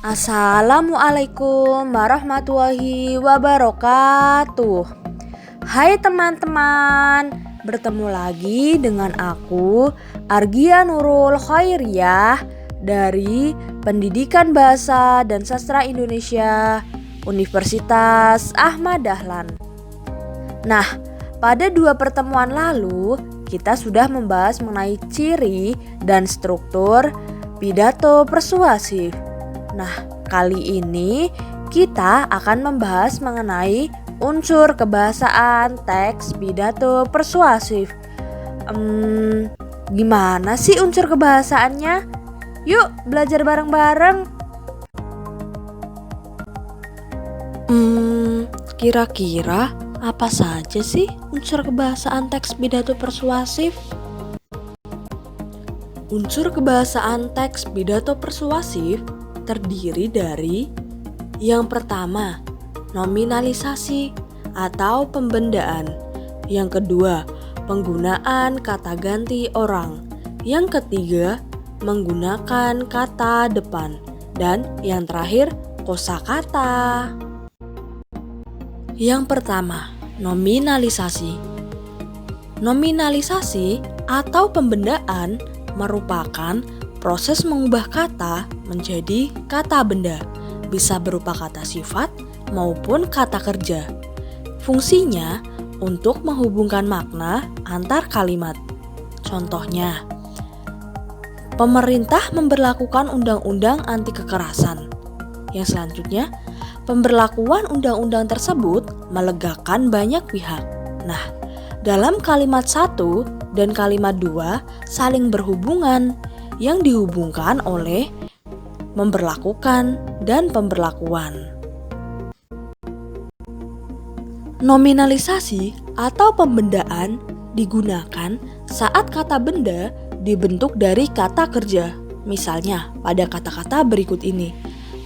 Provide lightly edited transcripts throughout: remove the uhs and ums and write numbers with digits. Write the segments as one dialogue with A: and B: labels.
A: Assalamualaikum warahmatullahi wabarakatuh. Hai teman-teman, bertemu lagi dengan aku Argia Nurul Khairiyah dari Pendidikan Bahasa dan Sastra Indonesia Universitas Ahmad Dahlan. Nah, pada 2 pertemuan lalu kita sudah membahas mengenai ciri dan struktur pidato persuasif. Nah, kali ini kita akan membahas mengenai unsur kebahasaan teks pidato persuasif. Gimana sih unsur kebahasaannya? Yuk belajar bareng-bareng. Kira-kira apa saja sih unsur kebahasaan teks pidato persuasif? Unsur kebahasaan teks pidato persuasif terdiri dari yang pertama, nominalisasi atau pembendaan. Yang kedua, penggunaan kata ganti orang. Yang ketiga, menggunakan kata depan. Dan yang terakhir, kosakata. Yang pertama, nominalisasi. Nominalisasi atau pembendaan merupakan proses mengubah kata menjadi kata benda, bisa berupa kata sifat maupun kata kerja. Fungsinya untuk menghubungkan makna antar kalimat. Contohnya, pemerintah memberlakukan undang-undang anti kekerasan. Yang selanjutnya, pemberlakuan undang-undang tersebut melegakan banyak pihak. Nah, dalam kalimat 1 dan kalimat 2 saling berhubungan yang dihubungkan oleh memberlakukan dan pemberlakuan. Nominalisasi atau pembendaan digunakan saat kata benda dibentuk dari kata kerja. Misalnya pada kata-kata berikut ini: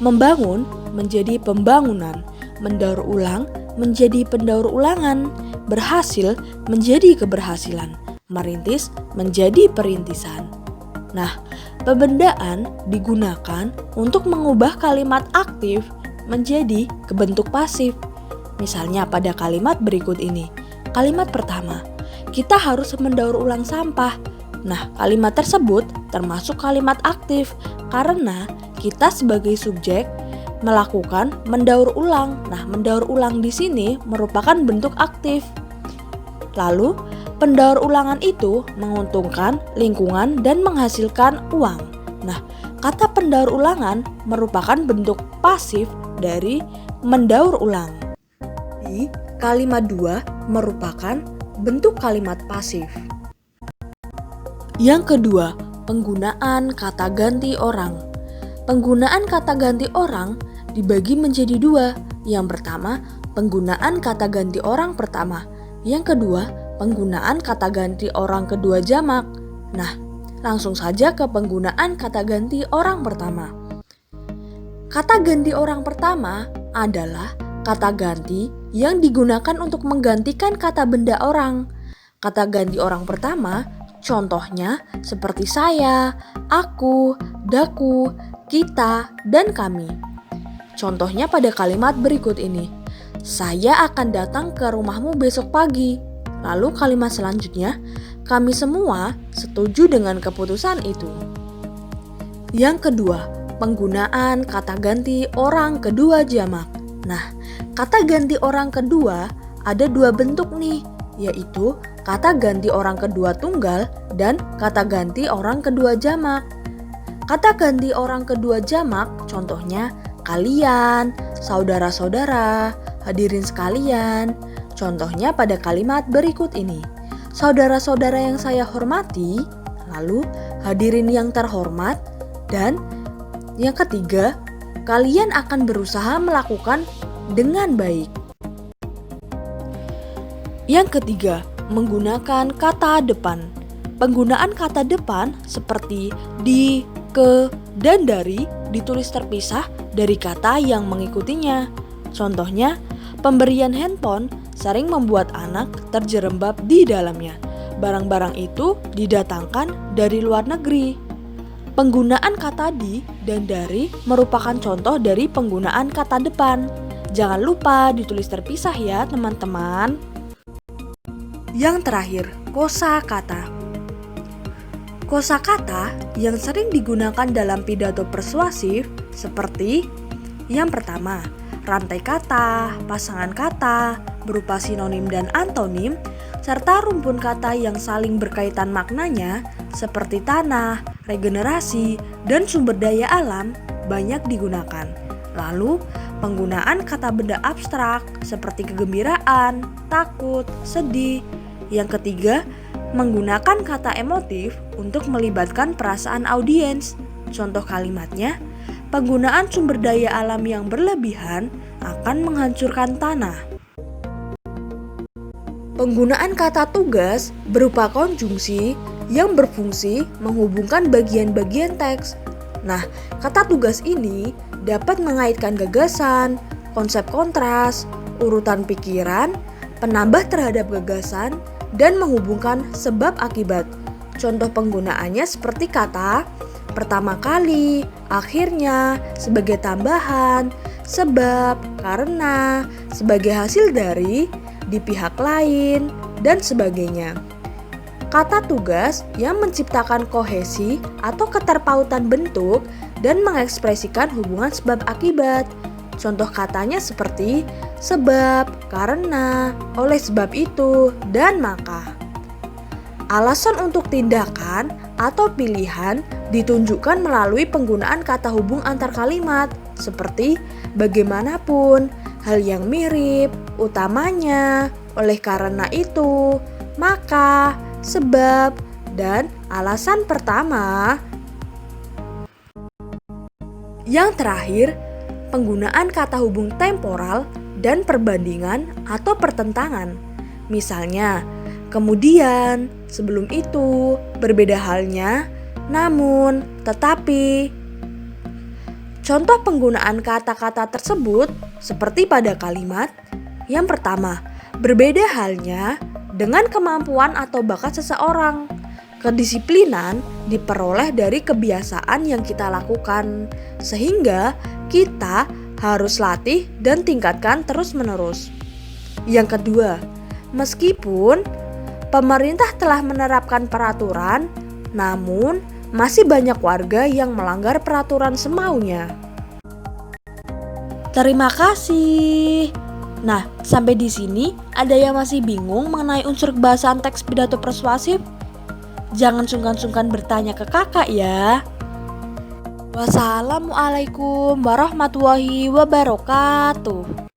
A: membangun menjadi pembangunan, mendaur ulang menjadi pendaur ulangan, berhasil menjadi keberhasilan, merintis menjadi perintisan. Nah, pembendaan digunakan untuk mengubah kalimat aktif menjadi kebentuk pasif. Misalnya pada kalimat berikut ini. Kalimat pertama, kita harus mendaur ulang sampah. Nah, kalimat tersebut termasuk kalimat aktif karena kita sebagai subjek melakukan mendaur ulang. Nah, mendaur ulang di sini merupakan bentuk aktif. Lalu, pendaur ulangan itu menguntungkan lingkungan dan menghasilkan uang. Nah, kata pendaur ulangan merupakan bentuk pasif dari mendaur ulang. Di kalimat 2 merupakan bentuk kalimat pasif. Yang kedua, penggunaan kata ganti orang. Penggunaan kata ganti orang dibagi menjadi 2. Yang pertama, penggunaan kata ganti orang pertama. Yang kedua, penggunaan kata ganti orang kedua jamak. Nah, langsung saja ke penggunaan kata ganti orang pertama. Kata ganti orang pertama adalah kata ganti yang digunakan untuk menggantikan kata benda orang. Kata ganti orang pertama contohnya seperti saya, aku, daku, kita, dan kami. Contohnya pada kalimat berikut ini: saya akan datang ke rumahmu besok pagi. Lalu kalimat selanjutnya, kami semua setuju dengan keputusan itu. Yang kedua, penggunaan kata ganti orang kedua jamak. Nah, kata ganti orang kedua ada 2 bentuk nih, yaitu kata ganti orang kedua tunggal dan kata ganti orang kedua jamak. Kata ganti orang kedua jamak contohnya kalian, saudara-saudara, hadirin sekalian. Contohnya pada kalimat berikut ini: saudara-saudara yang saya hormati, lalu hadirin yang terhormat, dan yang ketiga, kalian akan berusaha melakukan dengan baik. Yang ketiga, menggunakan kata depan. Penggunaan kata depan seperti di, ke, dan dari ditulis terpisah dari kata yang mengikutinya. Contohnya, pemberian handphone sering membuat anak terjerembab di dalamnya. Barang-barang itu didatangkan dari luar negeri. Penggunaan kata di dan dari merupakan contoh dari penggunaan kata depan. Jangan lupa ditulis terpisah ya teman-teman. Yang terakhir, kosakata. Kosakata yang sering digunakan dalam pidato persuasif seperti yang pertama, rantai kata, pasangan kata, berupa sinonim dan antonim, serta rumpun kata yang saling berkaitan maknanya seperti tanah, regenerasi, dan sumber daya alam banyak digunakan. Lalu, penggunaan kata benda abstrak seperti kegembiraan, takut, sedih. Yang ketiga, menggunakan kata emotif untuk melibatkan perasaan audiens. Contoh kalimatnya, penggunaan sumber daya alam yang berlebihan akan menghancurkan tanah. Penggunaan kata tugas berupa konjungsi yang berfungsi menghubungkan bagian-bagian teks. Nah, kata tugas ini dapat mengaitkan gagasan, konsep kontras, urutan pikiran, penambah terhadap gagasan, dan menghubungkan sebab akibat. Contoh penggunaannya seperti kata pertama kali, akhirnya, sebagai tambahan, sebab, karena, sebagai hasil dari, di pihak lain, dan sebagainya. Kata tugas yang menciptakan kohesi atau keterpautan bentuk dan mengekspresikan hubungan sebab akibat. Contoh katanya seperti sebab, karena, oleh sebab itu, dan maka. Alasan untuk tindakan atau pilihan ditunjukkan melalui penggunaan kata hubung antar kalimat seperti bagaimanapun, hal yang mirip, utamanya, oleh karena itu, maka, sebab, dan alasan pertama. Yang terakhir, penggunaan kata hubung temporal dan perbandingan atau pertentangan. Misalnya, kemudian, sebelum itu, berbeda halnya, namun, tetapi. Contoh penggunaan kata-kata tersebut seperti pada kalimat yang pertama, berbeda halnya dengan kemampuan atau bakat seseorang. Kedisiplinan diperoleh dari kebiasaan yang kita lakukan, sehingga kita harus latih dan tingkatkan terus-menerus. Yang kedua, meskipun pemerintah telah menerapkan peraturan, namun masih banyak warga yang melanggar peraturan semaunya. Terima kasih. Nah, sampai di sini ada yang masih bingung mengenai unsur kebahasaan teks pidato persuasif? Jangan sungkan-sungkan bertanya ke kakak ya. Wassalamualaikum warahmatullahi wabarakatuh.